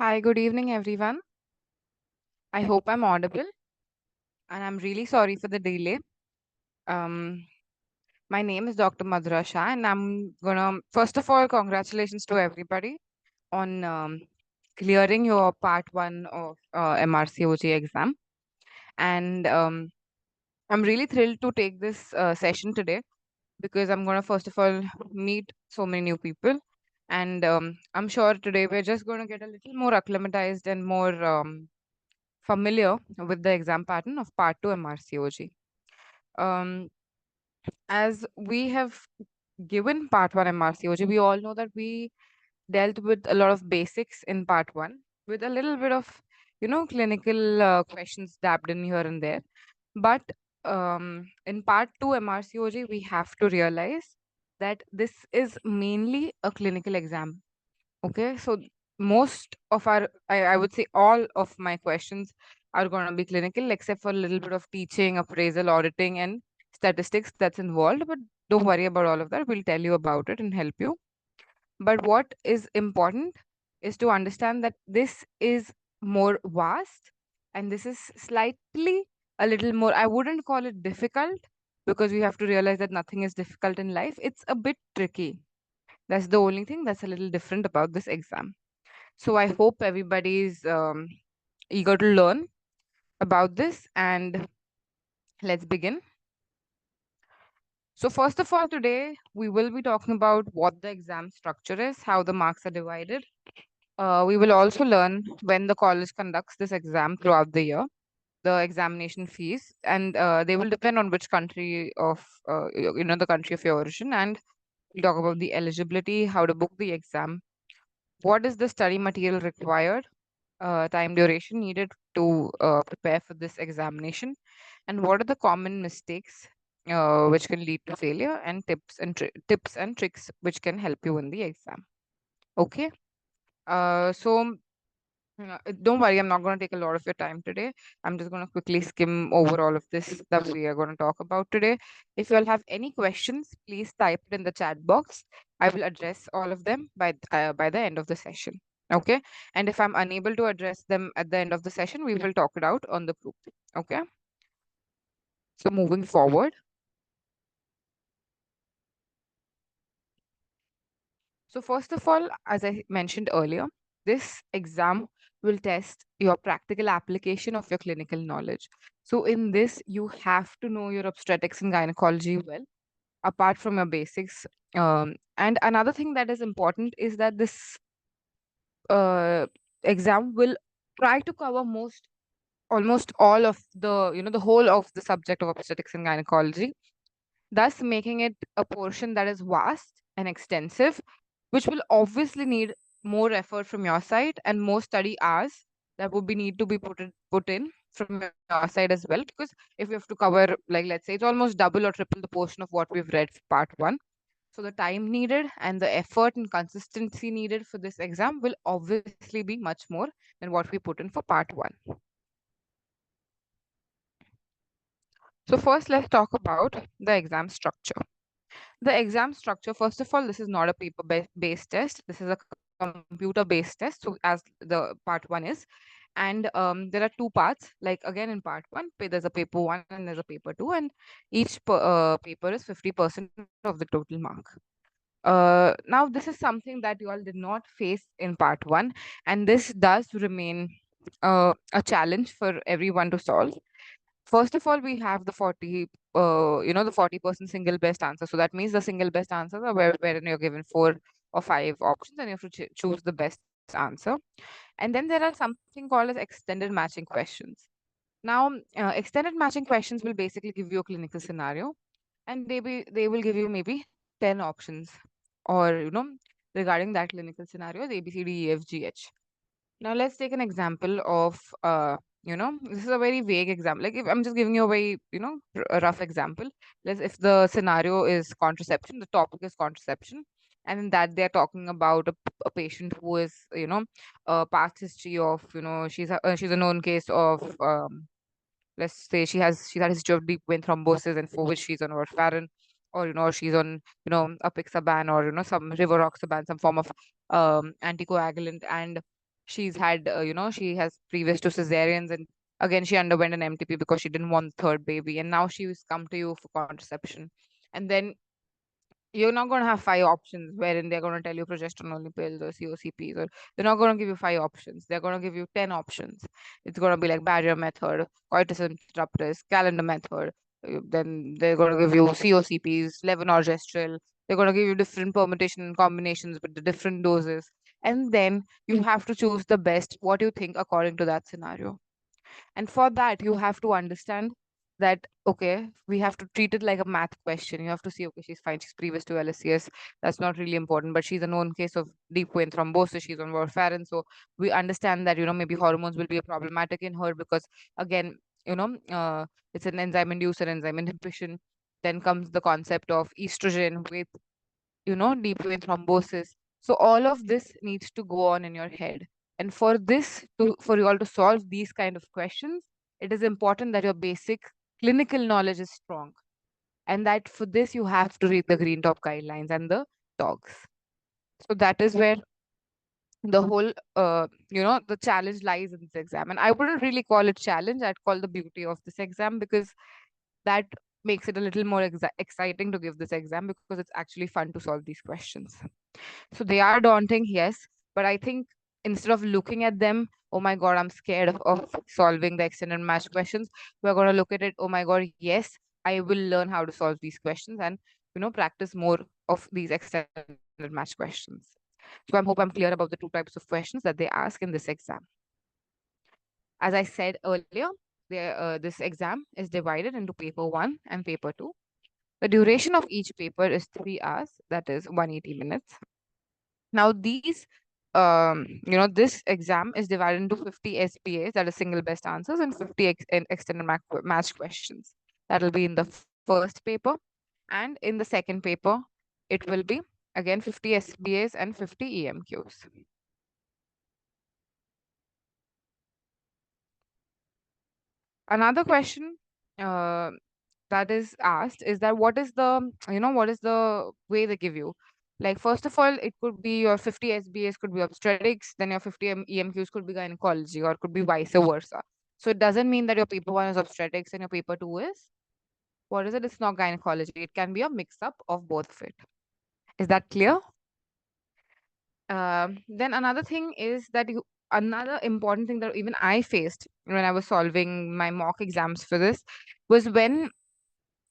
Hi, good evening, everyone. I hope I'm audible, and I'm really sorry for the delay. Um, my name is Dr. Madhura Shah, and I'm gonna, first of all, congratulations to everybody on clearing your part one of MRCOG exam. And I'm really thrilled to take this session today because I'm gonna, first of all, meet so many new people. And I'm sure today we're just going to get a little more acclimatized and more familiar with the exam pattern of Part 2 MRCOG. Um, as we have given Part 1 MRCOG, we all know that we dealt with a lot of basics in Part 1 with a little bit of, clinical questions dabbed in here and there. But in Part 2 MRCOG, we have to realize that this is mainly a clinical exam. Okay, so most of I would say all of my questions are going to be clinical, except for a little bit of teaching, appraisal, auditing, and statistics that's involved. But don't worry about all of that. We'll tell you about it and help you. But what is important is to understand that this is more vast and this is slightly a little more, I wouldn't call it difficult because we have to realize that nothing is difficult in life. It's a bit tricky. That's the only thing that's a little different about this exam. So I hope everybody's eager to learn about this, and let's begin. So first of all, today we will be talking about what the exam structure is, how the marks are divided. We will also learn when the college conducts this exam throughout the year, the examination fees, and they will depend on which country of, the country of your origin. And we'll talk about the eligibility, how to book the exam, what is the study material required, time duration needed to prepare for this examination, and what are the common mistakes which can lead to failure, and tips and tricks which can help you in the exam. Okay. So don't worry, I'm not going to take a lot of your time today. I'm just going to quickly skim over all of this that we are going to talk about today. If you all have any questions, please type it in the chat box. I will address all of them by the end of the session. Okay. And if I'm unable to address them at the end of the session, we will talk it out on the group. Okay. So moving forward. So first of all, as I mentioned earlier, this exam will test your practical application of your clinical knowledge. So in this, you have to know your obstetrics and gynecology well, apart from your basics. And another thing that is important is that this uh, exam will try to cover almost all of the whole of the subject of obstetrics and gynecology, thus making it a portion that is vast and extensive, which will obviously need more effort from your side and more study hours that would be need to be put in from your side as well. Because if we have to cover, like, let's say it's almost double or triple the portion of what we've read for part one. So the time needed and the effort and consistency needed for this exam will obviously be much more than what we put in for part one. So first, let's talk about the exam structure. The exam structure, first of all, this is not a paper-based test. This is a computer-based test. So as the part one is, and there are two parts. Like again in part one, there's a paper one and there's a paper two, and each paper is 50% of the total mark. Now this is something that you all did not face in part one, and this does remain a challenge for everyone to solve. First of all, we have the 40% single best answer. So that means the single best answers are wherein you're given four or five options and you have to choose the best answer. And then there are something called as extended matching questions. Now, extended matching questions will basically give you a clinical scenario, and they will give you maybe 10 options, or regarding that clinical scenario, the A B C D E F G H. Now let's take an example of this is a very vague example. Like if I'm just giving you a very a rough example. Let's if the scenario is contraception, the topic is contraception, and in that they're talking about a patient who is a past history of she's a known case of let's say she's had a history of deep vein thrombosis and for which she's on warfarin, or she's on apixaban, or some rivaroxaban, some form of anticoagulant, and she's had, she has previous to cesareans, and again she underwent an MTP because she didn't want third baby, and now she's come to you for contraception. And then you're not going to have five options wherein they're going to tell you progesterone only pills or COCPs, or they're not going to give you five options. They're going to give you 10 options. It's going to be like barrier method, coitus interruptus, calendar method. Then they're going to give you COCPs, levonorgestrel. They're going to give you different permutation and combinations with the different doses. And then you have to choose the best, what you think according to that scenario. And for that, you have to understand that, okay, we have to treat it like a math question. You have to see, okay, she's fine. She's previous to LSCS. That's not really important, but she's a known case of deep vein thrombosis. She's on warfarin. So we understand that, maybe hormones will be a problematic in her because, again, it's an enzyme inducer, enzyme inhibition. Then comes the concept of estrogen with, deep vein thrombosis. So all of this needs to go on in your head. And for this, for you all to solve these kind of questions, it is important that your basic clinical knowledge is strong. And that for this, you have to read the Green Top guidelines and the dogs. So that is where the whole, the challenge lies in this exam. And I wouldn't really call it challenge. I'd call the beauty of this exam, because that makes it a little more exciting to give this exam, because it's actually fun to solve these questions. So they are daunting, yes, but I think instead of looking at them, oh my God, I'm scared of solving the extended match questions, we're going to look at it, oh my God, yes, I will learn how to solve these questions and, practice more of these extended match questions. So I hope I'm clear about the two types of questions that they ask in this exam. As I said earlier, this exam is divided into paper 1 and paper 2. The duration of each paper is 3 hours, that is 180 minutes. Now, this exam is divided into 50 SBAs, that is single best answers, and 50 extended match questions. That will be in the first paper. And in the second paper, it will be again 50 SBAs and 50 EMQs. Another question that is asked is that what is the way they give you? Like, first of all, it could be your 50 SBAs could be obstetrics, then your 50 EMQs could be gynecology, or could be vice versa. So it doesn't mean that your paper 1 is obstetrics and your paper 2 is, what is it? It's not gynecology. It can be a mix up of both of it. Is that clear? Then another thing is that another important thing that even I faced when I was solving my mock exams for this was when,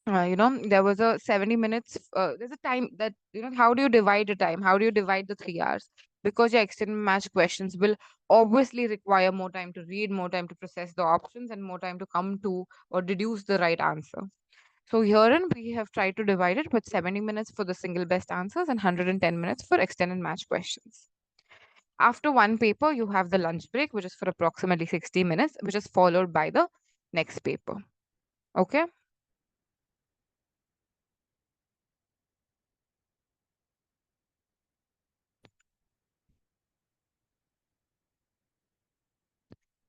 there was a 70 minutes, there's a time that, how do you divide the time? How do you divide the 3 hours? Because your extended match questions will obviously require more time to read, more time to process the options, and more time to come to or deduce the right answer. So herein we have tried to divide it with 70 minutes for the single best answers and 110 minutes for extended match questions. After one paper, you have the lunch break, which is for approximately 60 minutes, which is followed by the next paper. Okay.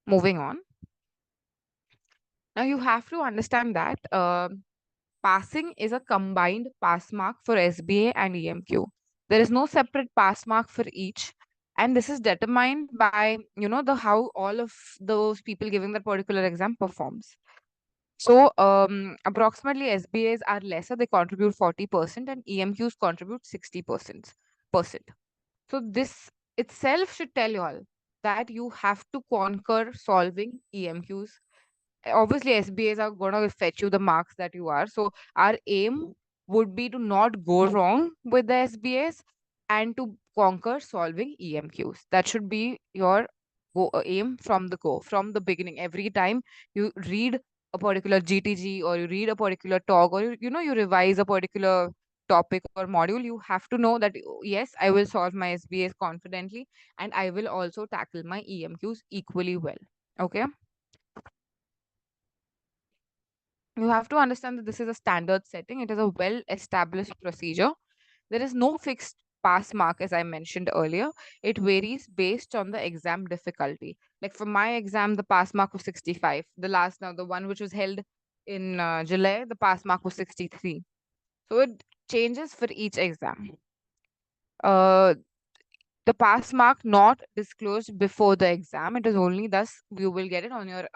Moving on. Now you have to understand that passing is a combined pass mark for SBA and EMQ. There is no separate pass mark for each. And this is determined by, the how all of those people giving that particular exam performs. So approximately SBAs are lesser, they contribute 40%, and EMQs contribute 60%. So this itself should tell you all that you have to conquer solving EMQs. Obviously, SBAs are going to fetch you the marks that you are. So our aim would be to not go wrong with the SBAs and to conquer solving EMQs. That should be your aim from from the beginning. Every time you read a particular GTG, or you read a particular talk, or you revise a particular topic or module, you have to know that, oh, yes, I will solve my SBAs confidently, and I will also tackle my EMQs equally well. Okay. You have to understand that this is a standard setting. It is a well established procedure. There is no fixed pass mark, as I mentioned earlier. It varies based on the exam difficulty. Like for my exam, the pass mark was 65. The one which was held in July, the pass mark was 63. So it changes for each exam. Uh, the pass mark not disclosed before the exam. It is only thus you will get it on your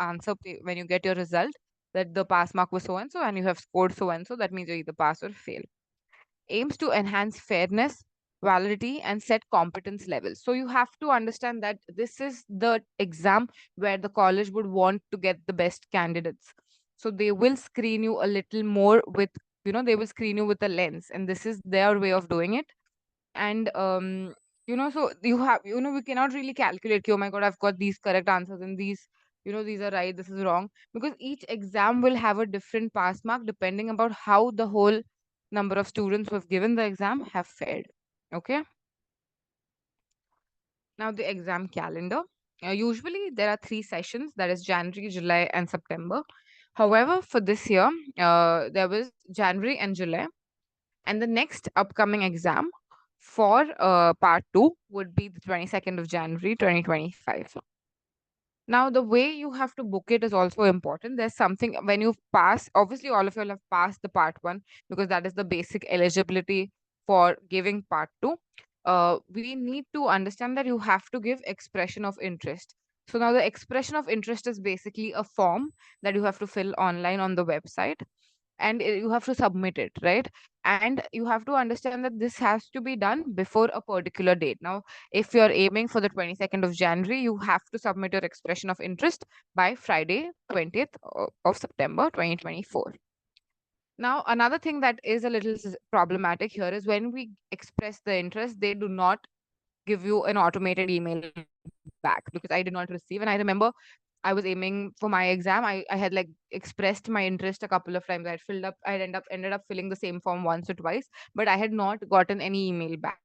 when you get your result, that the pass mark was so and so and you have scored so and so. That means you either pass or fail. Aims to enhance fairness, validity, and set competence levels. So you have to understand that this is the exam where the college would want to get the best candidates. So they will screen you a little more with, they will screen you with a lens, and this is their way of doing it. And so you have, we cannot really calculate, oh my god, I've got these correct answers and these are right, this is wrong, because each exam will have a different pass mark depending about how the whole number of students who have given the exam have fared. Okay. Now the exam calendar. Usually there are 3 sessions, that is January, July, and September. However, for this year, there was January and July, and the next upcoming exam for part 2 would be the 22nd of January 2025. Now, the way you have to book it is also important. There's something when you pass, obviously, all of you will have passed the part 1 because that is the basic eligibility for giving part 2. We need to understand that you have to give expression of interest. So, now the expression of interest is basically a form that you have to fill online on the website, and you have to submit it, right? And you have to understand that this has to be done before a particular date. Now, if you're aiming for the 22nd of January, you have to submit your expression of interest by Friday 20th of September 2024. Now, another thing that is a little problematic here is when we express the interest, they do not give you an automated email back, because I did not receive. And I remember I was aiming for my exam. I had like expressed my interest a couple of times. I had filled up, I ended up filling the same form once or twice, but I had not gotten any email back.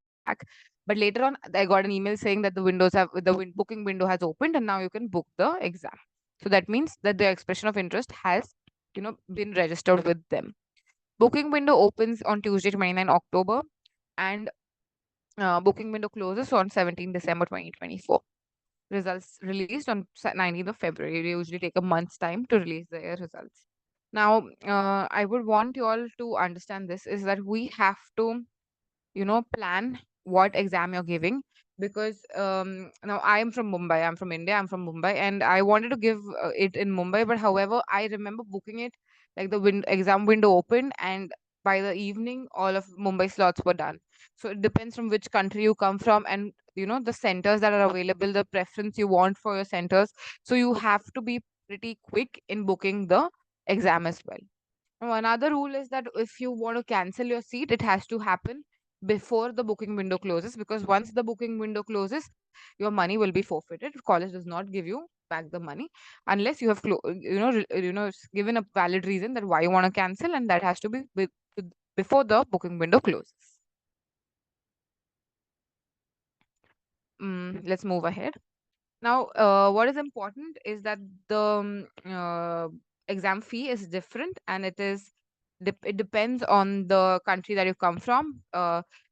But later on, I got an email saying that the booking window has opened and now you can book the exam. So that means that the expression of interest has, been registered with them. Booking window opens on Tuesday, 29 October, and booking window closes on 17 December 2024. Results released on 19th of February. They usually take a month's time to release their results. Now, I would want you all to understand this is that we have to, plan what exam you're giving, because now I am from Mumbai. I'm from India. I'm from Mumbai, and I wanted to give it in Mumbai, but however, I remember booking it like the exam window opened, and by the evening, all of Mumbai slots were done. So it depends from which country you come from, and the centers that are available, the preference you want for your centers. So you have to be pretty quick in booking the exam as well. Now, another rule is that if you want to cancel your seat, it has to happen before the booking window closes, because once the booking window closes, your money will be forfeited. College does not give you back the money unless you have given a valid reason that why you want to cancel, and that has to be before the booking window closes. Let's move ahead. Now, what is important is that the exam fee is different, and it depends on the country that you come from.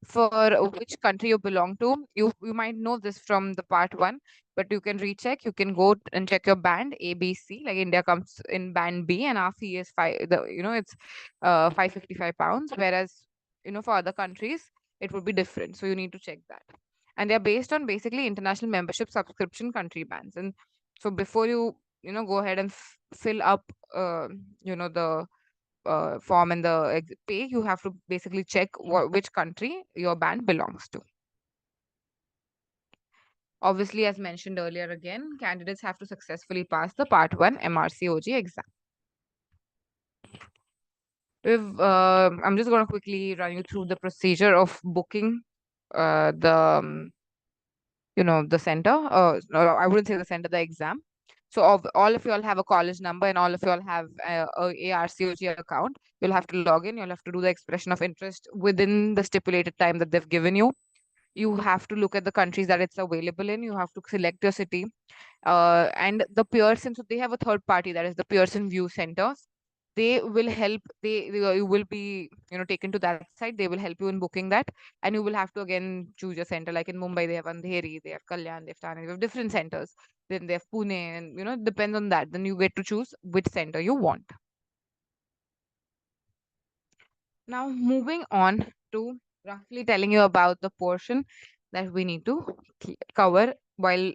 For which country you belong to, you might know this from the part 1, but you can recheck. You can go and check your band A, B, C. Like India comes in band B, and our fee is it's 555 pounds, whereas for other countries it would be different. So you need to check that, and they're based on basically international membership subscription country bands. And so before you go ahead and fill up the form and the pay, you have to basically check which country your band belongs to. Obviously, as mentioned earlier, again, candidates have to successfully pass the part 1 Mrcog exam. I'm just going to quickly run you through the procedure of booking the center. No, I wouldn't say the center, the exam. So all of you all have a college number, and all of you all have a ARCOG account. You'll have to log in. You'll have to do the expression of interest within the stipulated time that they've given you. You have to look at the countries that it's available in. You have to select your city. And the Pearson, so they have a third party, that is the Pearson View Centers. They will help. You will be taken to that site. They will help you in booking that, and you will have to again choose your center. Like in Mumbai, they have Andheri, they have Kalyan, they have Thane, they have different centers. Then they have Pune, and depends on that. Then you get to choose which center you want. Now moving on to roughly telling you about the portion. that we need to cover while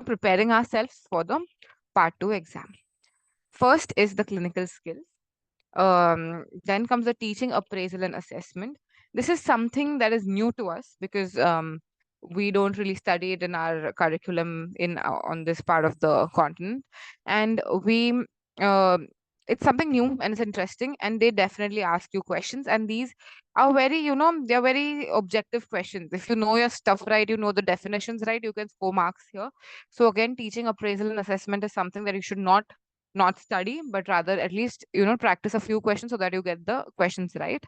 preparing ourselves for the part 2 exam. First is the clinical skills. Then comes the teaching, appraisal, and assessment. This is something that is new to us because we don't really study it in our curriculum on this part of the continent, and we it's something new and it's interesting. And they definitely ask you questions, and these are very, they're very objective questions. If you know your stuff right, you know the definitions right, you can score marks here. So again, teaching, appraisal, and assessment is something that you should not study, but rather at least practice a few questions so that you get the questions right.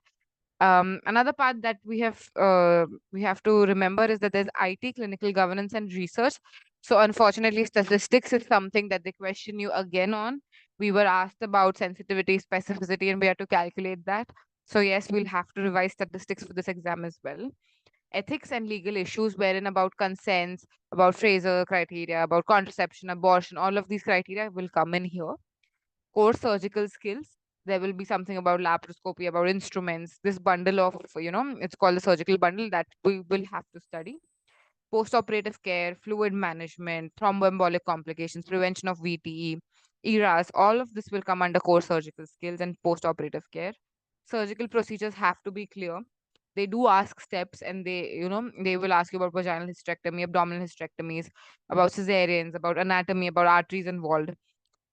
Another part that we have to remember is that there's IT, clinical governance, and research. So unfortunately, statistics is something that they question you again on. We were asked about sensitivity, specificity, and we had to calculate that. So yes, we'll have to revise statistics for this exam as well. Ethics and legal issues, wherein about consents, about Fraser criteria, about contraception, abortion, all of these criteria will come in here. Core surgical skills. There will be something about laparoscopy, about instruments. This bundle of, it's called the surgical bundle that we will have to study. Post-operative care, fluid management, thromboembolic complications, prevention of VTE, ERAS, all of this will come under core surgical skills and post-operative care. Surgical procedures have to be clear. They do ask steps, and they will ask you about vaginal hysterectomy, abdominal hysterectomies, about cesareans, about anatomy, about arteries involved,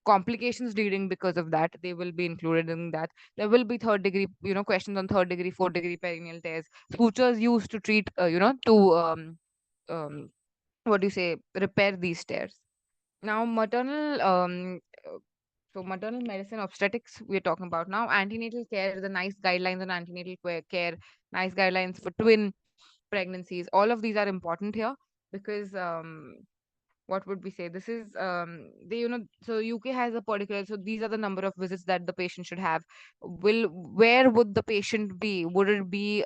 complications leading because of that. They will be included in that. There will be third degree, questions on third degree, fourth degree perineal tears, sutures used to treat, to um, what do you say, repair these tears. Now, maternal medicine, obstetrics, we're talking about now. Antenatal care, the nice guidelines on antenatal care, nice guidelines for twin pregnancies. All of these are important here because what would we say, this is they so UK has a particular, so these are the number of visits that the patient should have. Where would the patient be? Would it be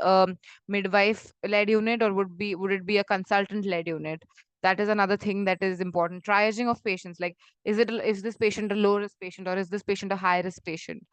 midwife led unit, or would it be a consultant led unit? That is another thing that is important. Triaging of patients, like, is this patient a low risk patient, or is this patient a high risk patient?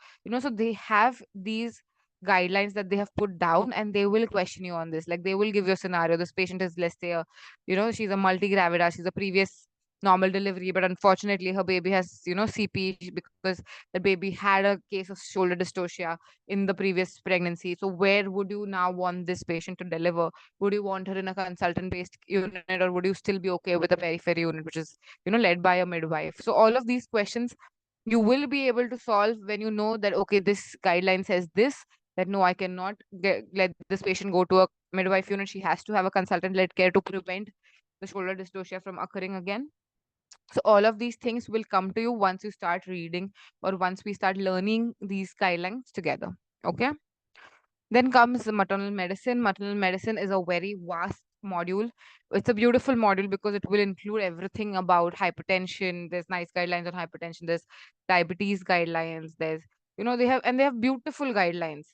So they have these guidelines that they have put down, and they will question you on this. Like, they will give you a scenario. This patient is, let's say, she's a multigravida, she's a previous normal delivery, but unfortunately her baby has, CP, because the baby had a case of shoulder dystocia in the previous pregnancy. So where would you now want this patient to deliver? Would you want her in a consultant based unit, or would you still be okay with a periphery unit, which is, led by a midwife? So all of these questions you will be able to solve when you know that, okay, this guideline says this, that no, I cannot let this patient go to a midwife unit. She has to have a consultant led care to prevent the shoulder dystocia from occurring again. So all of these things will come to you once you start reading, or once we start learning these guidelines together. Okay. Then comes the maternal medicine. Maternal medicine is a very vast module. It's a beautiful module because it will include everything about hypertension. There's nice guidelines on hypertension. There's diabetes guidelines. There's, they have beautiful guidelines.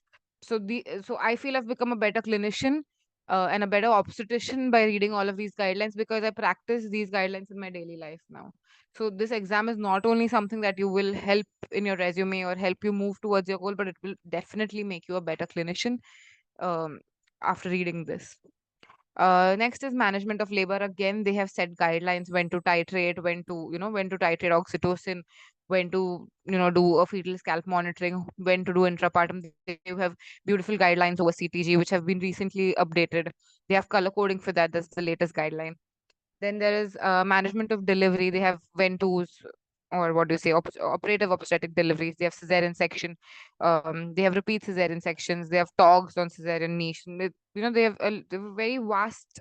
So I feel I've become a better clinician and a better obstetrician by reading all of these guidelines, because I practice these guidelines in my daily life now. So this exam is not only something that you will help in your resume or help you move towards your goal, but it will definitely make you a better clinician um, after reading this. Next is management of labor. Again, they have set guidelines when to titrate, when to titrate oxytocin, when to, do a fetal scalp monitoring, when to do intrapartum. They have beautiful guidelines over CTG, which have been recently updated. They have color coding for that. That's the latest guideline. Then there is management of delivery. They have ventus, or what do you say, operative obstetric deliveries. They have cesarean section. They have repeat cesarean sections. They have talks on cesarean niche. They have a very vast,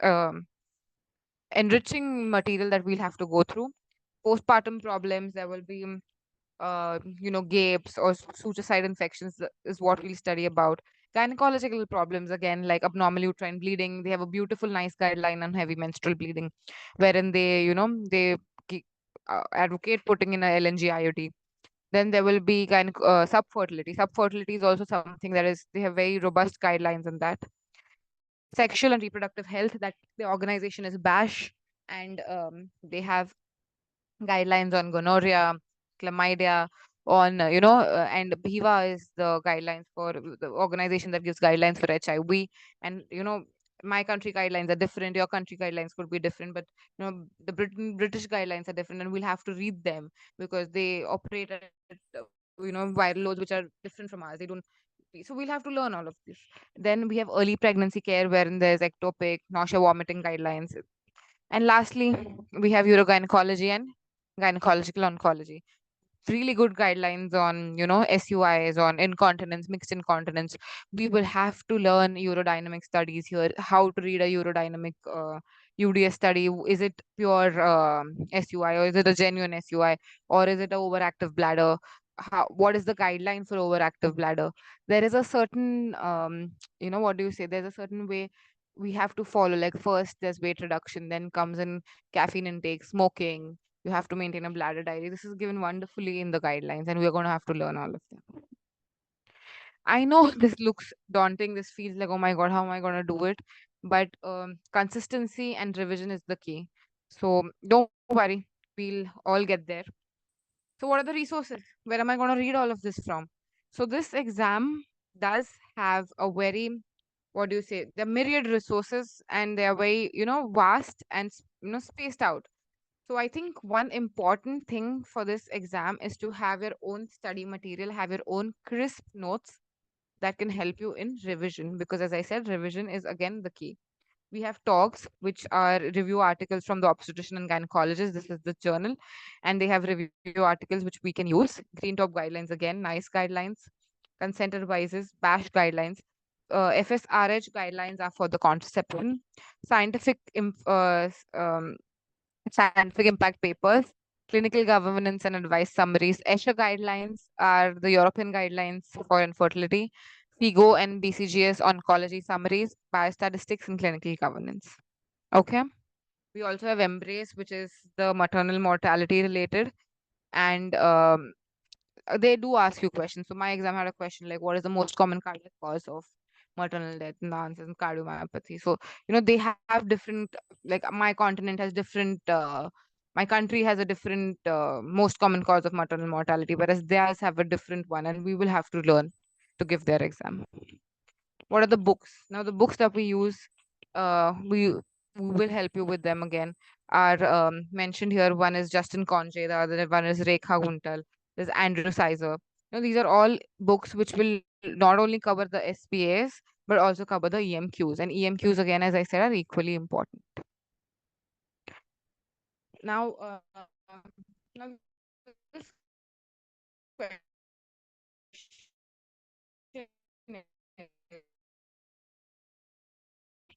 enriching material that we'll have to go through. Postpartum problems. There will be gapes or suture site infections is what we'll study about. Gynecological problems, again, like abnormal uterine bleeding. They have a beautiful, nice guideline on heavy menstrual bleeding, wherein they advocate putting in a LNG IUD. Then there will be subfertility. Subfertility is also something that is, they have very robust guidelines on that. Sexual and reproductive health, that the organization is BASH, and they have guidelines on gonorrhea, chlamydia, on and BHIVA is the guidelines for the organization that gives guidelines for HIV, and my country guidelines are different, your country guidelines could be different, but the British guidelines are different, and we'll have to read them because they operate at viral loads which are different from ours. They don't. So we'll have to learn all of this. Then we have early pregnancy care, wherein there's ectopic, nausea, vomiting guidelines. And lastly, we have urogynecology and gynecological oncology. Really good guidelines on SUIs, on incontinence, mixed incontinence. We will have to learn urodynamic studies here, how to read a urodynamic UDS study. Is it pure SUI, or is it a genuine SUI, or is it a overactive bladder? What is the guideline for overactive bladder? There is a certain what do you say, there's a certain way we have to follow. Like, first there's weight reduction, then comes in caffeine intake, smoking. You have to maintain a bladder diary. This is given wonderfully in the guidelines, and we're going to have to learn all of them. I know this looks daunting. This feels like, oh my God, how am I going to do it? But consistency and revision is the key. So don't worry, we'll all get there. So, what are the resources? Where am I going to read all of this from? So, this exam does have a very, what do you say, the myriad resources, and they are very, vast and, spaced out. So I think one important thing for this exam is to have your own study material, have your own crisp notes that can help you in revision. Because as I said, revision is again the key. We have talks, which are review articles from the obstetrician and gynecologist. This is the journal, and they have review articles which we can use. Green top guidelines, again, nice guidelines. Consent advices, BASH guidelines. FSRH guidelines are for the contraception. Scientific scientific impact papers, clinical governance and advice summaries. ESHA guidelines are the European guidelines for infertility. FIGO and BCGS oncology summaries, biostatistics, and clinical governance. Okay. We also have Embrace, which is the maternal mortality related. And they do ask you questions. So my exam had a question like, what is the most common cardiac cause of maternal death? And the answer is cardiomyopathy. So they have different, like, my continent has different, my country has a different most common cause of maternal mortality, whereas theirs have a different one, and we will have to learn to give their exam. What are the books? Now, the books that we use, we will help you with them again, are mentioned here. One is Justin Conjay, the other one is Rekha Guntal, there's Andrew Sizer. These are all books which will not only cover the SPAs, but also cover the EMQs. And EMQs, again, as I said, are equally important. Now, now this question is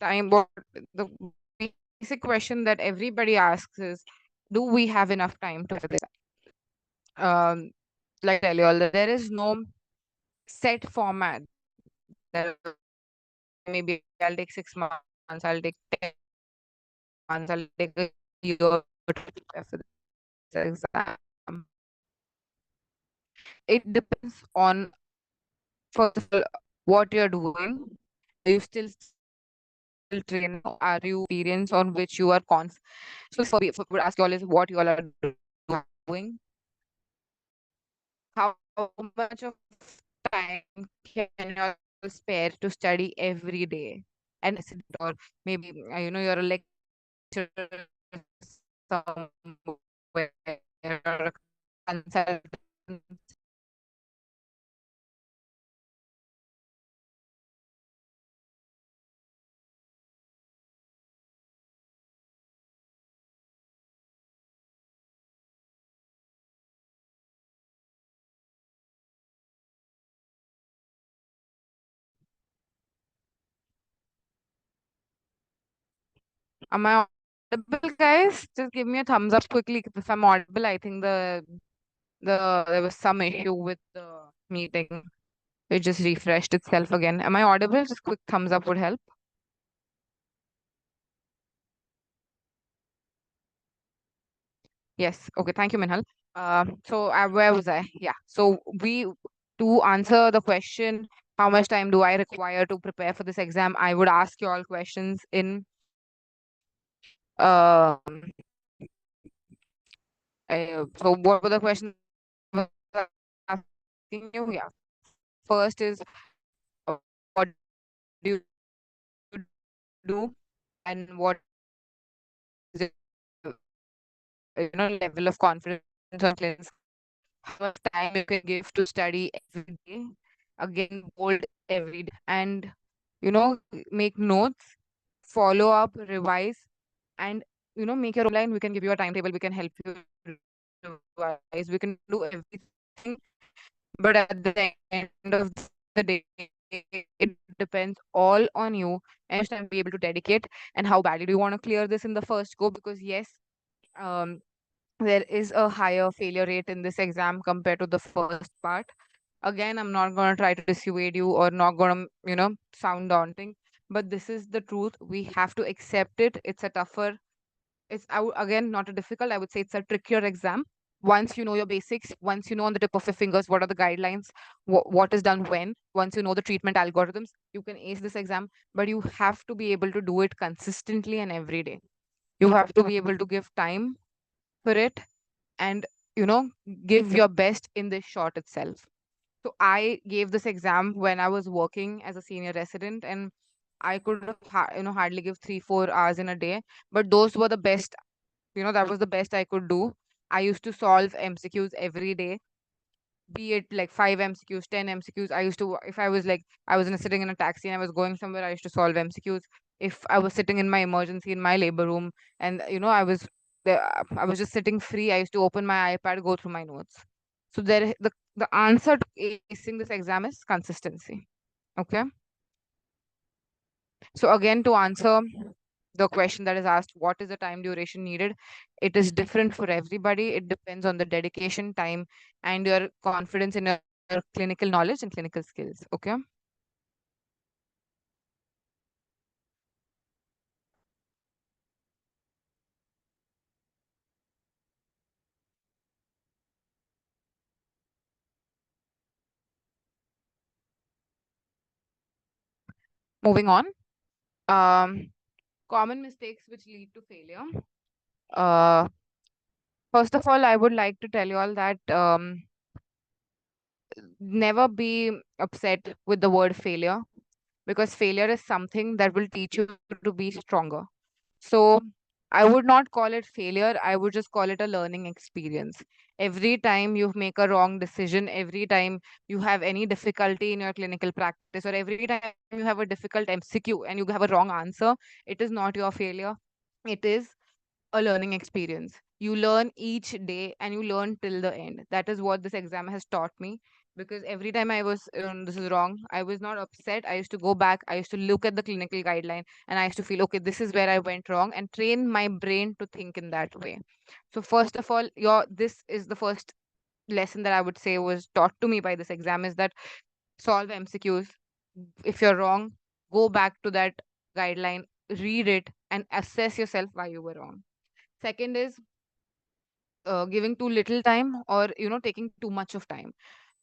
time. What the basic question that everybody asks is, do we have enough time to for this? Like I tell you all, that there is no set format. There, maybe I'll take 6 months, I'll take 10 months, I'll take a year to prepare for this exam. It depends on, first of all, what you're doing. Are you still training? Are you experience on which you are confident? So if I would ask you all is what you all are doing. How much of time can you all spare to study every day? And or maybe you're a lecturer somewhere, or a consultant. Am I audible, guys? Just give me a thumbs up quickly if I'm audible. I think there was some issue with the meeting. It just refreshed itself again. Am I audible? Just quick thumbs up would help. Yes. Okay. Thank you, Minhal. So where was I? Yeah. So to answer the question, how much time do I require to prepare for this exam? I would ask you all questions in um. So what were the questions I was asking you? Yeah. First is, what do you do and what is your level of confidence on clinical skills, how much time you can give to study every day, again bold every day, and make notes, follow up, revise, and make your own timeline. We can give you a timetable, we can help you revise, we can do everything, but at the end of the day it depends all on you and how much time will be able to dedicate and how badly do you want to clear this in the first go, because yes, um there is a higher failure rate in this exam compared to the first part. Again, I'm not going to try to dissuade you or not going to sound daunting, but this is the truth. We have to accept it. It's a tougher, again, not a difficult, I would say it's a trickier exam. Once you know your basics, once you know on the tip of your fingers what are the guidelines, what is done when, once you know the treatment algorithms, you can ace this exam. But you have to be able to do it consistently and every day. You have to be able to give time for it, and you know give your best in this shot itself. So I gave this exam when I was working as a senior resident, and I could have hardly give 3-4 hours in a day, but those were the best. That was the best I could do. I used to solve MCQs every day, be it like 5 MCQs, 10 MCQs. I used to, if I was like, I was sitting in a taxi and I was going somewhere, I used to solve MCQs. If I was sitting in my emergency in my labor room, and I was just sitting free, I used to open my iPad, go through my notes. So the answer to acing this exam is consistency. Okay. So again, to answer the question that is asked, what is the time duration needed? It is different for everybody. It depends on the dedication, time, and your confidence in your clinical knowledge and clinical skills. Okay. Moving on. Um, Common mistakes which lead to failure. Uh, First of all, I would like to tell you all that never be upset with the word failure, because failure is something that will teach you to be stronger. So I would not call it failure. I would just call it a learning experience. Every time you make a wrong decision, every time you have any difficulty in your clinical practice, or every time you have a difficult MCQ and you have a wrong answer, it is not your failure. It is a learning experience. You learn each day and you learn till the end. That is what this exam has taught me. Because every time I was, this is wrong, I was not upset. I used to go back, I used to look at the clinical guideline, and I used to feel, okay, this is where I went wrong, and train my brain to think in that way. So, first of all, this is the first lesson that I would say was taught to me by this exam, is that solve MCQs. If you're wrong, go back to that guideline, read it, and assess yourself why you were wrong. Second is giving too little time, or taking too much of time.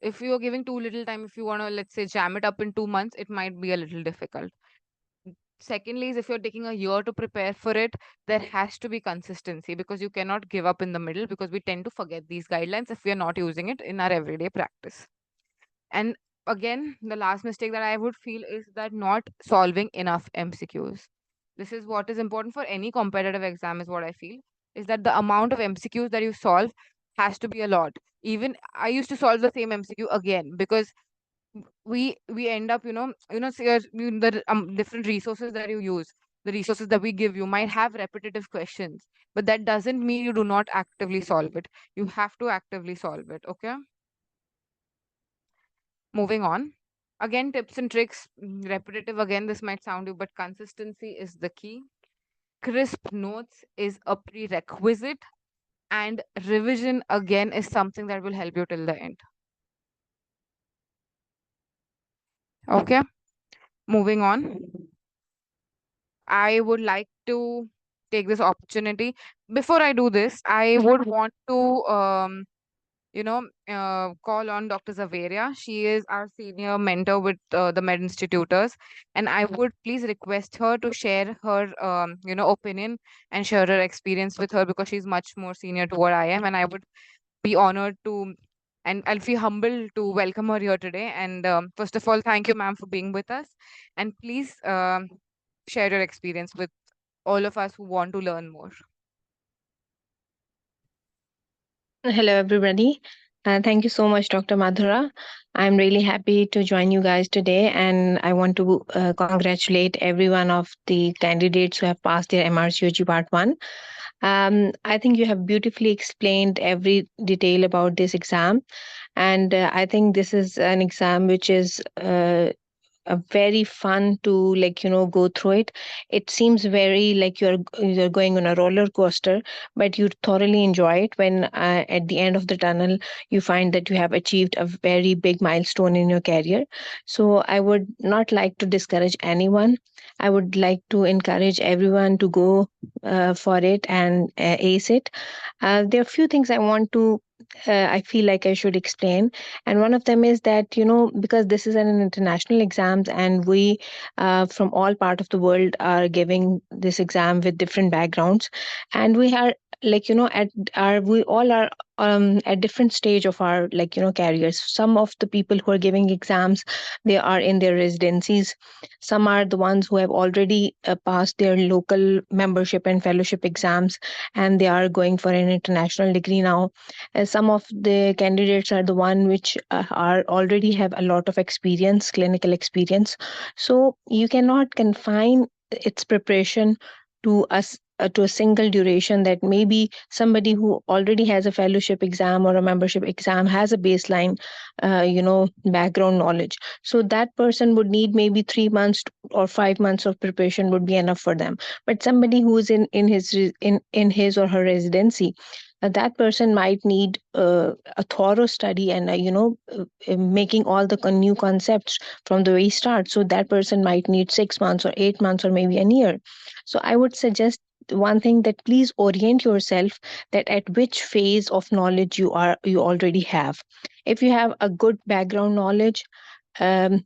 If you're giving too little time, if you want to, let's say, jam it up in 2 months, it might be a little difficult. Secondly is, if you're taking a year to prepare for it, there has to be consistency, because you cannot give up in the middle, because we tend to forget these guidelines if we are not using it in our everyday practice. And again, the last mistake that I would feel is that not solving enough MCQs. This is what is important for any competitive exam, is what I feel, is that the amount of MCQs that you solve has to be a lot. Even I used to solve the same MCQ again, because we end up, say, the different resources that you use, the resources that we give you might have repetitive questions, but that doesn't mean you do not actively solve it. You have to actively solve it. Okay. Moving on. Again, tips and tricks, repetitive again, this might sound you, but consistency is the key. Crisp notes is a prerequisite, and revision again is something that will help you till the end. Okay, moving on. I would like to take this opportunity. Before I do this, I would want to call on Dr. Zaveria. She is our senior mentor with the Med Institutors, and I would please request her to share her, opinion and share her experience with her, because she's much more senior to what I am, and I would be honored to, and I'll feel humbled to welcome her here today. And first of all, thank you, ma'am, for being with us, and please. share your experience with all of us who want to learn more. Hello, everybody. Thank you so much, Dr. Madhura. I'm really happy to join you guys today, and I want to congratulate every one of the candidates who have passed their MRCOG Part 1. I think you have beautifully explained every detail about this exam, and I think this is an exam which is very fun to go through it. It seems very like you're going on a roller coaster, but you thoroughly enjoy it when at the end of the tunnel you find that you have achieved a very big milestone in your career. So I would not like to discourage anyone. I would like to encourage everyone to go for it and ace it. There are a few things I want to I feel like I should explain. And one of them is that, because this is an international exams, and we from all part of the world are giving this exam with different backgrounds, and we are at our we all are at different stage of our careers. Some of the people who are giving exams, they are in their residencies. Some are the ones who have already passed their local membership and fellowship exams, and they are going for an international degree now. Some of the candidates are the one which are already have a lot of experience, clinical experience. So you cannot confine its preparation to us to a single duration, that maybe somebody who already has a fellowship exam or a membership exam has a baseline background knowledge. So that person would need maybe 3 months or 5 months of preparation would be enough for them. But somebody who is in his or her residency, that person might need a thorough study and making all the new concepts from the very start. So that person might need 6 months or 8 months or maybe a year. So I would suggest one thing, that please orient yourself that at which phase of knowledge you already have. If you have a good background knowledge, um,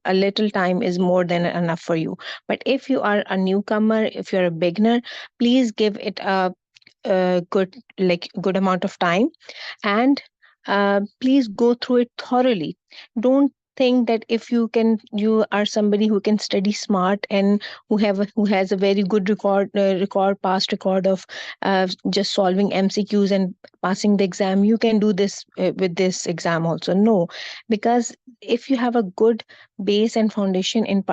a little time is more than enough for you. But if you are a newcomer, if you're a beginner, please give it a good amount of time, and please go through it thoroughly. Don't think that if you are somebody who can study smart and who has a very good past record of just solving MCQs and passing the exam, you can do this with this exam also. No, because if you have a good base and foundation in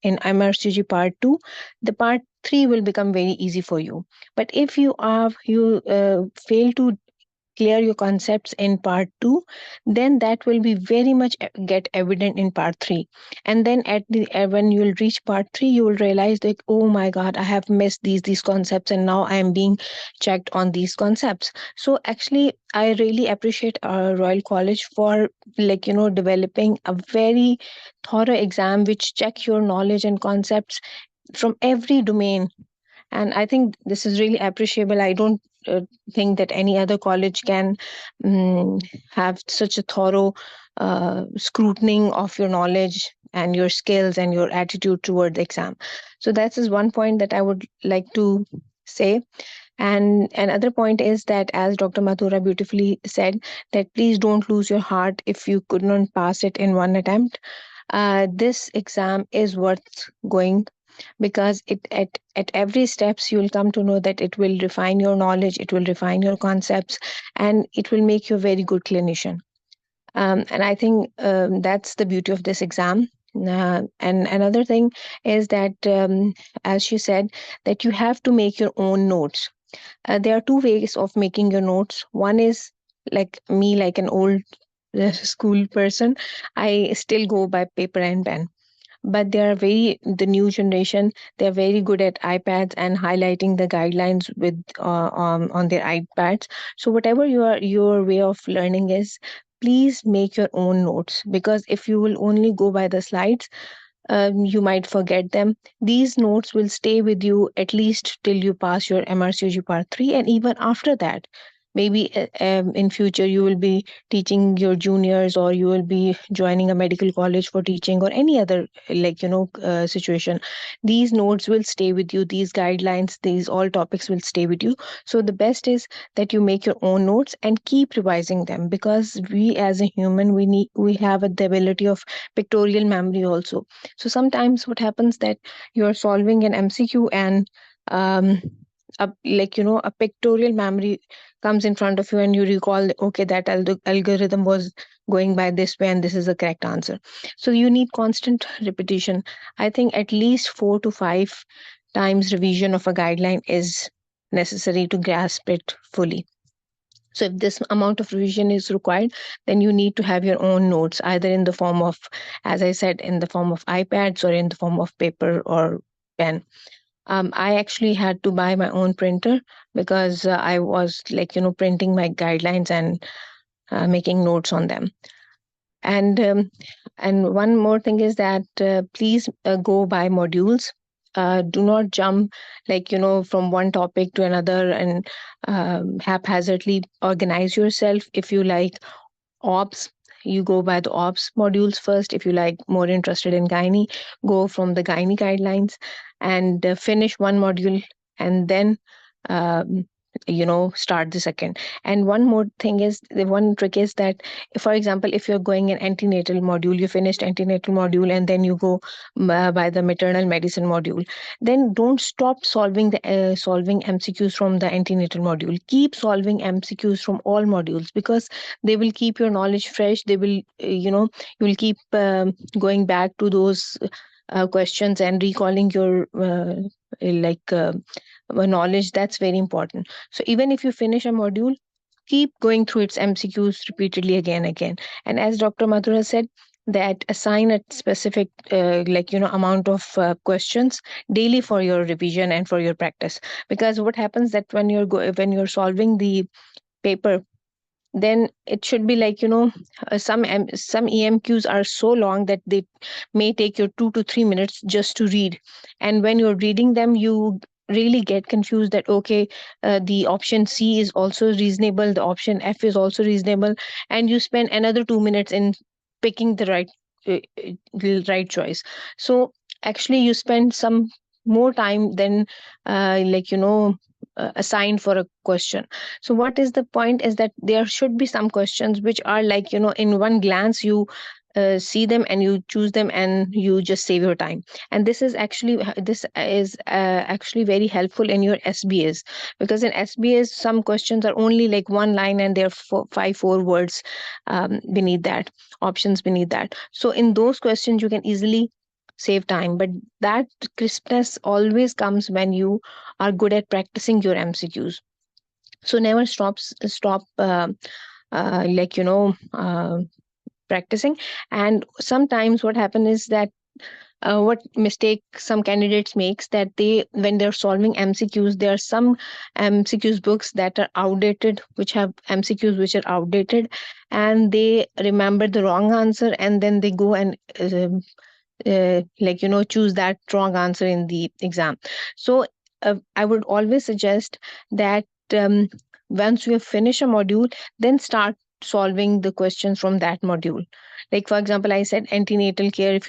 MRCG part 2, the part 3 will become very easy for you. But if you fail to clear your concepts in part 2, then that will be very much get evident in part 3. And then when you will reach part 3, you will realize that, oh my god, I have missed these concepts, and now I am being checked on these concepts. So actually I really appreciate Royal College for developing a very thorough exam which check your knowledge and concepts from every domain. And I think this is really appreciable. I don't think that any other college can have such a thorough scrutiny of your knowledge and your skills and your attitude toward the exam. So that is one point that I would like to say. And another point is that, as Dr. Mathura beautifully said, that please don't lose your heart if you could not pass it in one attempt. This exam is worth going, because at every steps you will come to know that it will refine your knowledge, it will refine your concepts, and it will make you a very good clinician. And I think that's the beauty of this exam. And another thing is that, as she said, that you have to make your own notes. There are two ways of making your notes. One is like me, like an old school person, I still go by paper and pen. But they are very the new generation, they're very good at iPads and highlighting the guidelines with on their iPads. So whatever your way of learning is, please make your own notes, because if you will only go by the slides, you might forget them. These notes will stay with you at least till you pass your MRCG part 3, and even after that, maybe in future you will be teaching your juniors, or you will be joining a medical college for teaching, or any other situation. These notes will stay with you, these guidelines, these all topics will stay with you. So the best is that you make your own notes and keep revising them, because we as a human, we have the ability of pictorial memory also. So sometimes what happens that you're solving an MCQ, and um a pictorial memory comes in front of you, and you recall, okay, that algorithm was going by this way, and this is the correct answer. So you need constant repetition. I think at least 4 to 5 times revision of a guideline is necessary to grasp it fully. So if this amount of revision is required, then you need to have your own notes, either in the form of, as I said, in the form of iPads, or in the form of paper or pen. I actually had to buy my own printer, because I was printing my guidelines and making notes on them. And one more thing is that please go by modules. Do not jump from one topic to another, and haphazardly organize yourself. If you like ops, you go by the ops modules first. If you like more interested in gynae, go from the gynae guidelines, and finish one module, and then um, start the second. And one more thing is, the one trick is that, if, for example, if you're going an antenatal module, you finished antenatal module, and then you go by the maternal medicine module, then don't stop solving MCQs from the antenatal module. Keep solving MCQs from all modules, because they will keep your knowledge fresh. They will you will keep going back to those questions, and recalling your like knowledge. That's very important. So even if you finish a module, keep going through its MCQs repeatedly, again and again. And as Dr. Madhura said, that assign a specific amount of questions daily for your revision and for your practice. Because what happens that when you're solving the paper, then it should be some EMQs are so long that they may take you 2 to 3 minutes just to read. And when you're reading them, you really get confused that, okay, the option C is also reasonable, the option F is also reasonable, and you spend another 2 minutes in picking the right choice. So actually you spend some more time than assigned for a question. So what is the point is that there should be some questions which are in one glance you see them, and you choose them, and you just save your time. And this is very helpful in your SBS, because in SBS some questions are only like one line, and there are four words beneath that, options beneath that. So in those questions you can easily save time. But that crispness always comes when you are good at practicing your MCQs. So never stop practicing. And sometimes what happens is that what mistake some candidates makes, that they, when they're solving MCQs, there are some MCQs books that are outdated, which have MCQs which are outdated, and they remember the wrong answer, and then they go and choose that wrong answer in the exam. So I would always suggest that um, once you have finished a module, then start solving the questions from that module. Like, for example, I said antenatal care. If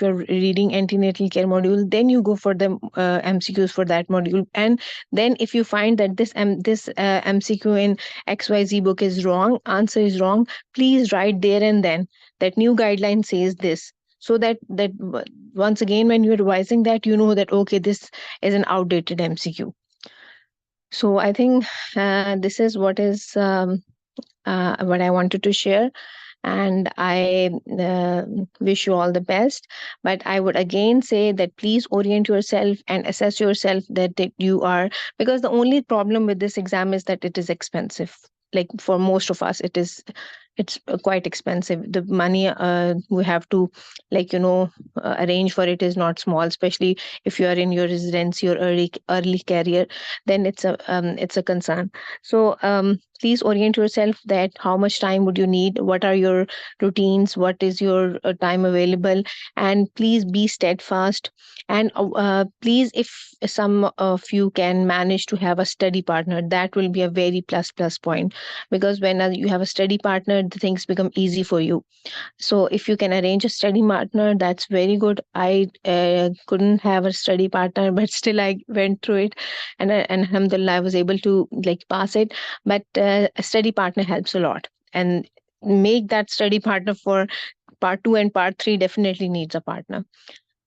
you're reading antenatal care module, then you go for the MCQs for that module. And then if you find that this MCQ in XYZ book is wrong, answer is wrong, please write there and then that new guideline says this, so that once again when you're revising that, you know that, okay, this is an outdated MCQ. So I think this is what I wanted to share, and I wish you all the best. But I would again say that please orient yourself and assess yourself that you are, because the only problem with this exam is that it is expensive. Like, for most of us, it is it's quite expensive. The money we have to, like, arrange for it is not small, especially if you are in your residency or early career. Then it's a concern. So please orient yourself that how much time would you need, what are your routines, what is your time available, and please be steadfast. And please, if some of you can manage to have a study partner, that will be a very plus point, because when you have a study partner, the things become easy for you. So if you can arrange a study partner, that's very good. I couldn't have a study partner, but still I went through it, and alhamdulillah I was able to like pass it. But a study partner helps a lot, and make that study partner for part 2 and part 3. Definitely needs a partner.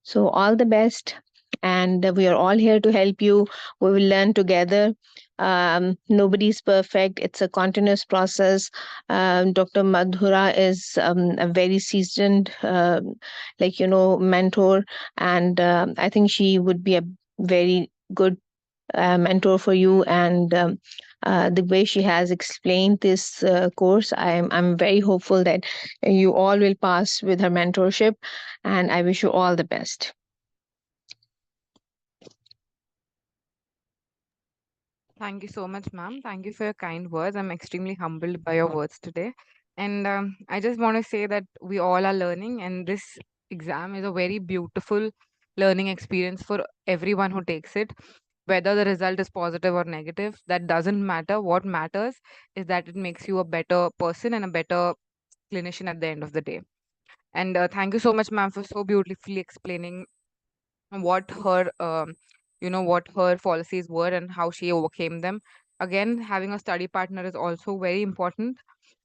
So, all the best. And we are all here to help you. We will learn together. Nobody's perfect. It's a continuous process. Dr. Madhura is a very seasoned, mentor. And I think she would be a very good mentor for you. And the way she has explained this course, I'm very hopeful that you all will pass with her mentorship. And I wish you all the best. Thank you so much, ma'am. Thank you for your kind words. I'm extremely humbled by your words today. And I just want to say that we all are learning, and this exam is a very beautiful learning experience for everyone who takes it. Whether the result is positive or negative, that doesn't matter. What matters is that it makes you a better person and a better clinician at the end of the day. And thank you so much, ma'am, for so beautifully explaining what her what her policies were and how she overcame them. Again, having a study partner is also very important,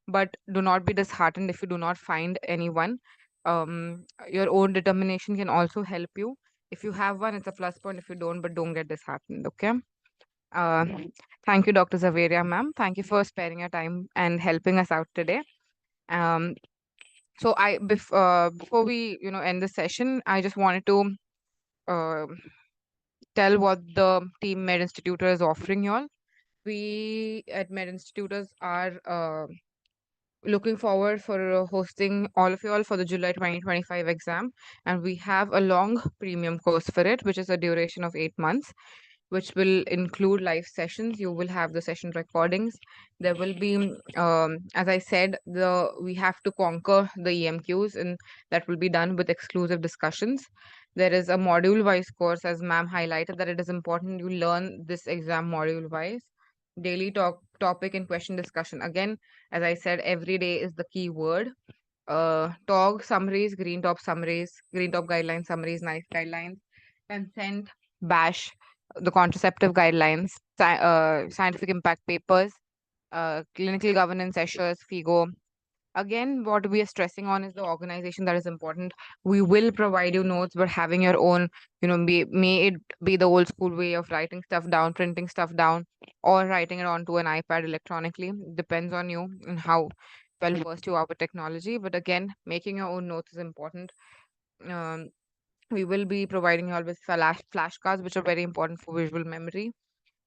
but do not be disheartened if you do not find anyone. Your own determination can also help you. If you have one, it's a plus point. If you don't, but don't get disheartened. Okay. uh, Thank you, Dr. Zaveria, ma'am. Thank you for sparing your time and helping us out today. um, before we end the session, I just wanted to uh, tell what the team Med Institutor is offering y'all. We at Med Institutors are looking forward for hosting all of you all for the July 2025 exam, and we have a long premium course for it, which is a duration of 8 months, which will include live sessions. You will have the session recordings. There will be, as I said, the we have to conquer the EMQs, and that will be done with exclusive discussions. There is a module-wise course, as ma'am highlighted, that it is important you learn this exam module-wise. Daily topic and question discussion. Again, as I said, every day is the key word. TOG summaries, green top guidelines summaries, nice guidelines, consent, BASH, the contraceptive guidelines, scientific impact papers, clinical governance measures, FIGO. Again, what we are stressing on is the organization that is important. We will provide you notes, but having your own, may it be the old school way of writing stuff down, printing stuff down, or writing it onto an iPad electronically. Depends on you and how well versed you are with technology. But again, making your own notes is important. Um, we will be providing you all with flashcards, which are very important for visual memory.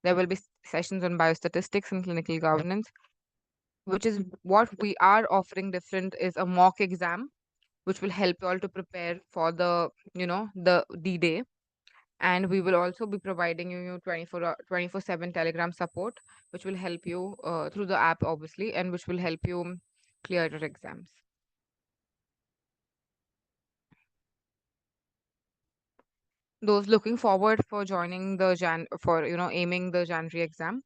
There will be sessions on biostatistics and clinical governance, which is what we are offering different is a mock exam, which will help you all to prepare for the D-Day. And we will also be providing you 24/7 Telegram support, which will help you through the app, obviously, and which will help you clear your exams. Those looking forward for joining the aiming the January exam,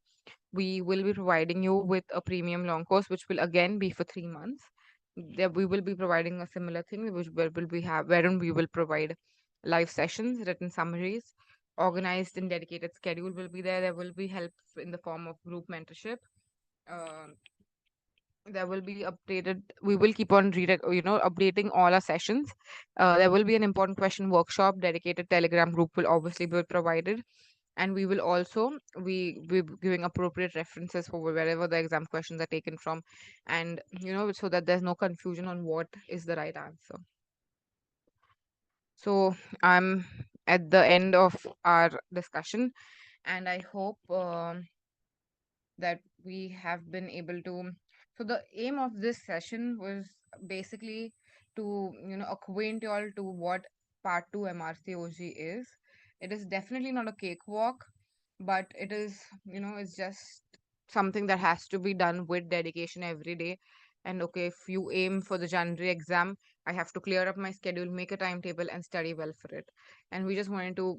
we will be providing you with a premium long course, which will again be for 3 months. There we will be providing a similar thing, which where will we have wherein we will provide live sessions, written summaries, organized and dedicated schedule will be there. There will be help in the form of group mentorship. Uh, there will be updated. We will keep on updating all our sessions. There will be an important question workshop. Dedicated Telegram group will obviously be provided, and we will also we giving appropriate references for wherever the exam questions are taken from, and so that there's no confusion on what is the right answer. So I'm at the end of our discussion, and I hope that we have been able to So the aim of this session was basically to acquaint you all to what Part 2 MRCOG is. It is definitely not a cakewalk, but it is, it's just something that has to be done with dedication every day. And okay, if you aim for the January exam, I have to clear up my schedule, make a timetable, and study well for it. And we just wanted to,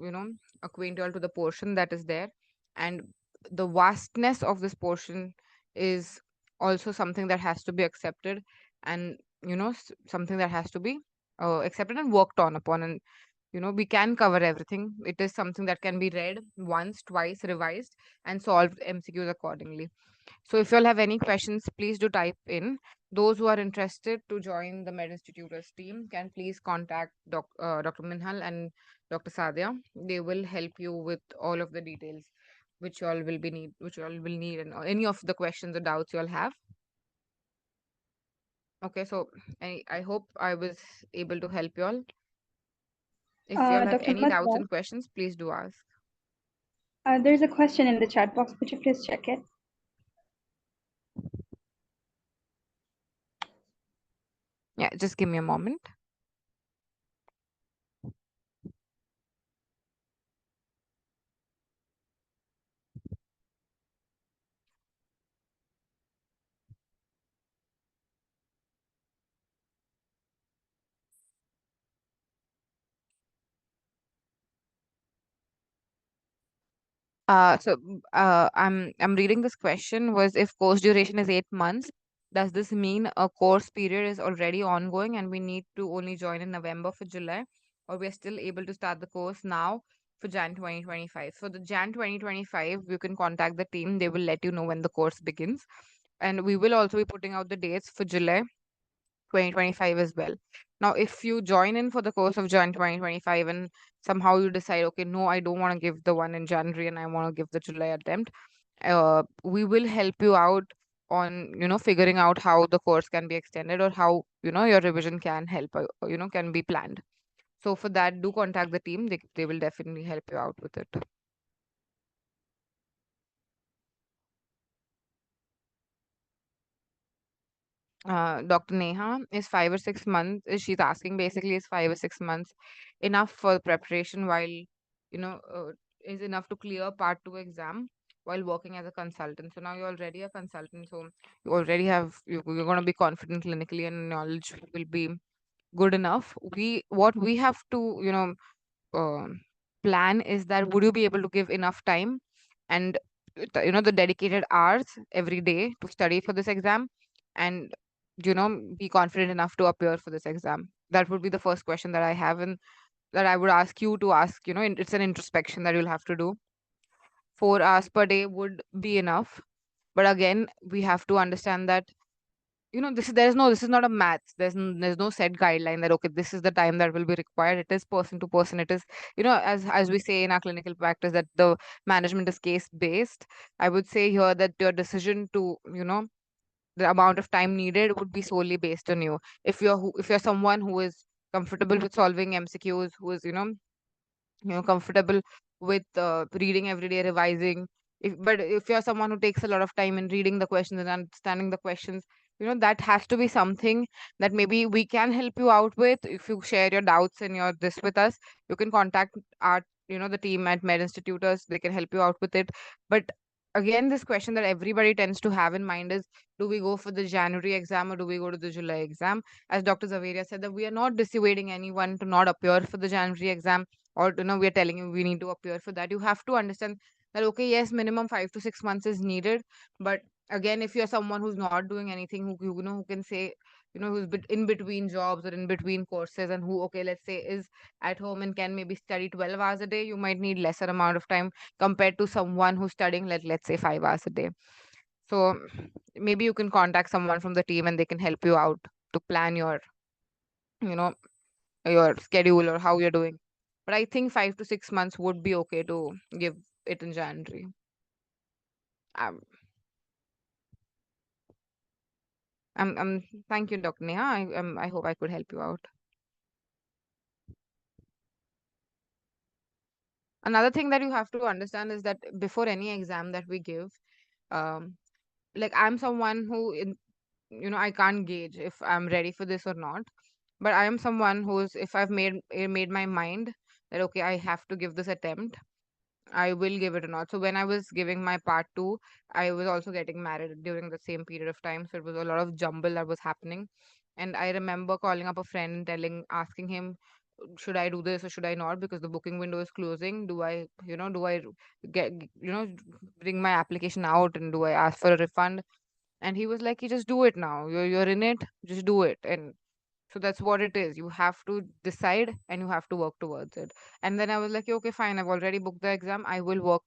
acquaint you all to the portion that is there. And the vastness of this portion is also something that has to be accepted, and something that has to be accepted and worked on upon. And we can cover everything. It is something that can be read once, twice, revised, and solved MCQs accordingly. So if you all have any questions, please do type in. Those who are interested to join the Med Institutors team can please contact Dr. Minhal and Dr. Sadia. They will help you with all of the details which you all will need, and any of the questions or doubts you all have. Okay, so I hope I was able to help you all. If you all have Dr. any doubts Madhya, and questions, please do ask. there's a question in the chat box. Could you please check it? Yeah, just give me a moment. I'm reading this question was, if course duration is 8 months, does this mean a course period is already ongoing and we need to only join in November for July, or we are still able to start the course now for Jan 2025? For the Jan 2025, you can contact the team. They will let you know when the course begins, and we will also be putting out the dates for July 2025 as well. Now, if you join in for the course of Jan 2025 and somehow you decide, okay, no, I don't want to give the one in January and I want to give the July attempt, we will help you out on, figuring out how the course can be extended, or how, your revision can help, can be planned. So for that, do contact the team. They will definitely help you out with it. Dr. Neha, is 5 or 6 months, she's asking basically, is 5 or 6 months enough for preparation while, is enough to clear part 2 exam while working as a consultant? So now you're already a consultant, so you already have, you're going to be confident clinically, and knowledge will be good enough. What we have to, um plan is that, would you be able to give enough time and the dedicated hours every day to study for this exam, and be confident enough to appear for this exam? That would be the first question that I have, and that I would ask you to ask. It's an introspection that you'll have to do. 4 hours per day would be enough, but again, we have to understand that, this is not a maths. There's no set guideline that, okay, this is the time that will be required. It is person to person. It is, as we say in our clinical practice, that the management is case based. I would say here that your decision to, the amount of time needed would be solely based on you. If you're someone who is comfortable with solving MCQs, who is, comfortable with reading every day, revising. But if you're someone who takes a lot of time in reading the questions and understanding the questions, that has to be something that maybe we can help you out with. If you share your doubts and your this with us, you can contact our, the team at Med Institutors. They can help you out with it. But again, this question that everybody tends to have in mind is, do we go for the January exam or do we go to the July exam? As Dr. Zaveria said, that we are not dissuading anyone to not appear for the January exam, or we are telling you we need to appear for that. You have to understand that, okay, yes, minimum 5 to 6 months is needed, but again, if you're someone who's not doing anything, who can say, who's in between jobs or in between courses, and who, okay, let's say, is at home and can maybe study 12 hours a day, you might need lesser amount of time compared to someone who's studying, let's say, 5 hours a day. So maybe you can contact someone from the team and they can help you out to plan you know your schedule or how you're doing. But I think 5 to 6 months would be okay to give it in January. Um, thank you, Dr. Neha. I hope I could help you out. Another thing that you have to understand is that before any exam that we give, um, like I'm someone who I can't gauge if I'm ready for this or not. But I am someone who's, if I've made my mind that okay, I have to give this attempt, I will give it or not. So when I was giving my part two, I was also getting married during the same period of time. So it was a lot of jumble that was happening. And I remember calling up a friend and asking him, should I do this or should I not? Because the booking window is closing. Do I get, bring my application out and do I ask for a refund? And he was like, you just do it now. You're in it, just do it. And so that's what it is. You have to decide and you have to work towards it. And then I was like, okay, fine. I've already booked the exam. I will work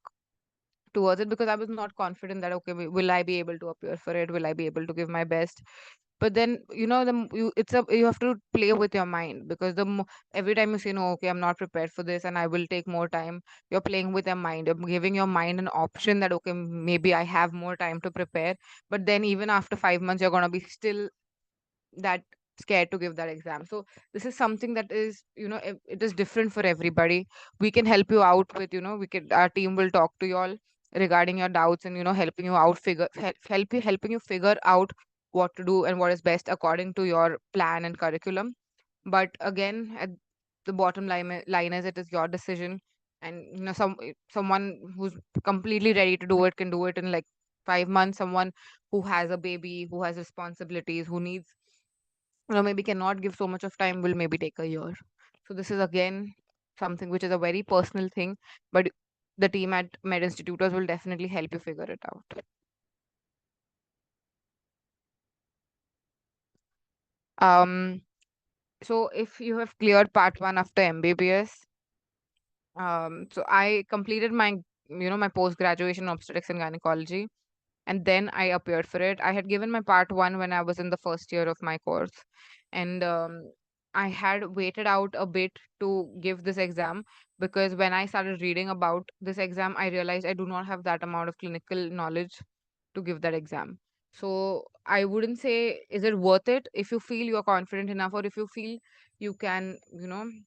towards it because I was not confident that, okay, will I be able to appear for it? Will I be able to give my best? But then, you have to play with your mind because every time you say, no, okay, I'm not prepared for this and I will take more time, you're playing with your mind. You're giving your mind an option that, okay, maybe I have more time to prepare. But then even after 5 months, you're going to be still that scared to give that exam. So this is something that is, it is different for everybody. We can help you out with, our team will talk to you all regarding your doubts and, helping you out, helping you figure out what to do and what is best according to your plan and curriculum. But again, at the bottom line is, it is your decision. And someone who's completely ready to do it can do it in like 5 months. Someone who has a baby, who has responsibilities, who needs, maybe cannot give so much of time, will maybe take a year. So this is again something which is a very personal thing, but the team at Med Institutors will definitely help you figure it out. Um, so if you have cleared part one after MBBS, so I completed my post graduation obstetrics and gynecology, and then I appeared for it. I had given my part one when I was in the first year of my course, and I had waited out a bit to give this exam because when I started reading about this exam, I realized I do not have that amount of clinical knowledge to give that exam. So I wouldn't say is it worth it if you feel you're confident enough, or if you feel you can,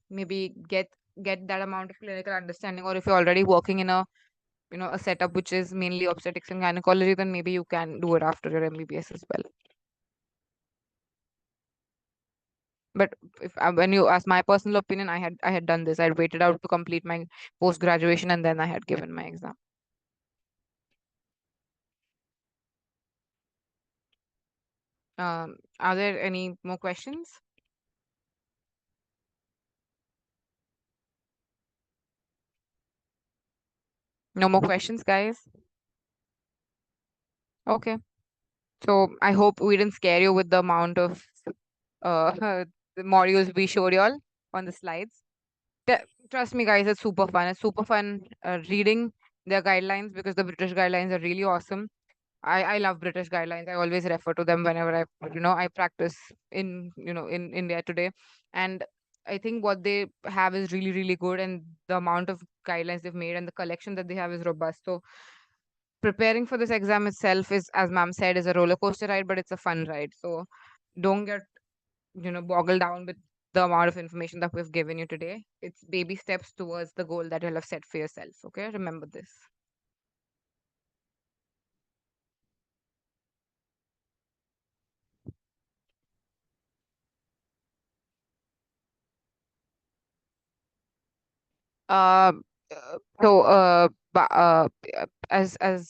maybe get that amount of clinical understanding, or if you're already working in a setup which is mainly obstetrics and gynecology, then maybe you can do it after your MBBS as well. But if when you ask my personal opinion, I had done this. I had waited out to complete my post graduation and then I had given my exam. Are there any more questions? No more questions, guys? Okay. So I hope we didn't scare you with the amount of uh the modules we showed you all on the slides. Trust me, guys, it's super fun. It's super fun reading their guidelines because the British guidelines are really awesome. I love British guidelines. I always refer to them whenever I practice in India today. And I think what they have is really, really good, and the amount of guidelines they've made and the collection that they have is robust. So preparing for this exam itself is, as ma'am said, is a roller coaster ride, but it's a fun ride. So don't get boggled down with the amount of information that we've given you today. It's baby steps towards the goal that you'll have set for yourself. Okay, remember this. Uh, as I'm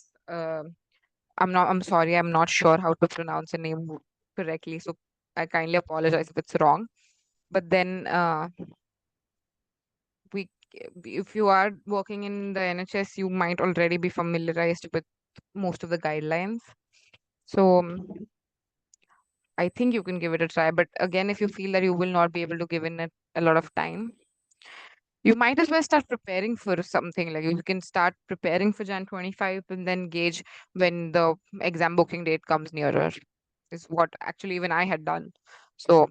sorry, I'm not sure how to pronounce the name correctly, so I kindly apologize if it's wrong. But then we if you are working in the NHS, you might already be familiarized with most of the guidelines. So I think you can give it a try. But again, if you feel that you will not be able to give in it a lot of time, you might as well start preparing for something. Like you can start preparing for Jan 25 and then gauge when the exam booking date comes nearer, is what actually even I had done. So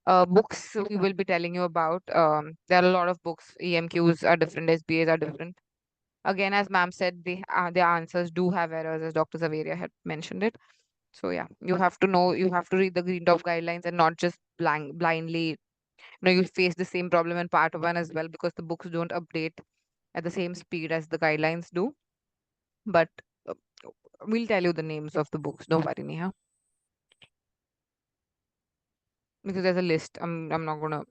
books we will be telling you about. There are a lot of books. EMQs are different, SBAs are different. Again, as ma'am said, their answers do have errors, as Dr. Zaveria had mentioned it. So yeah, you have to read the Green Dot guidelines and not just blindly. You face the same problem in part one as well because the books don't update at the same speed as the guidelines do. But we'll tell you the names of the books. Don't worry, Neha. Because there's a list. I'm not gonna.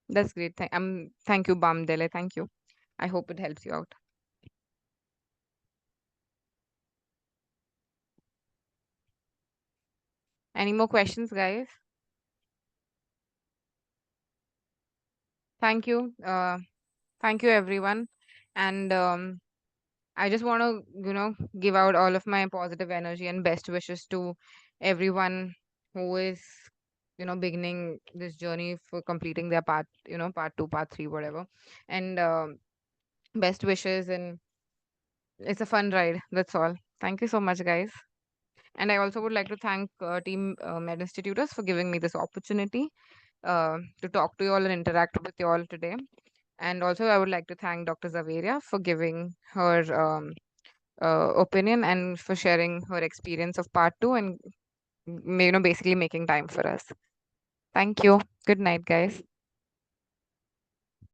That's great. Thank you, Bamdele. Thank you. I hope it helps you out. Any more questions, guys? Thank you. Thank you, everyone. And I just want to, give out all of my positive energy and best wishes to everyone who is, beginning this journey for completing their part, part two, part three, whatever. And best wishes. And it's a fun ride. That's all. Thank you so much, guys. And I also would like to thank Team Med Institutors for giving me this opportunity to talk to you all and interact with you all today. And also, I would like to thank Dr. Zaveria for giving her opinion and for sharing her experience of part two and basically making time for us. Thank you. Good night, guys.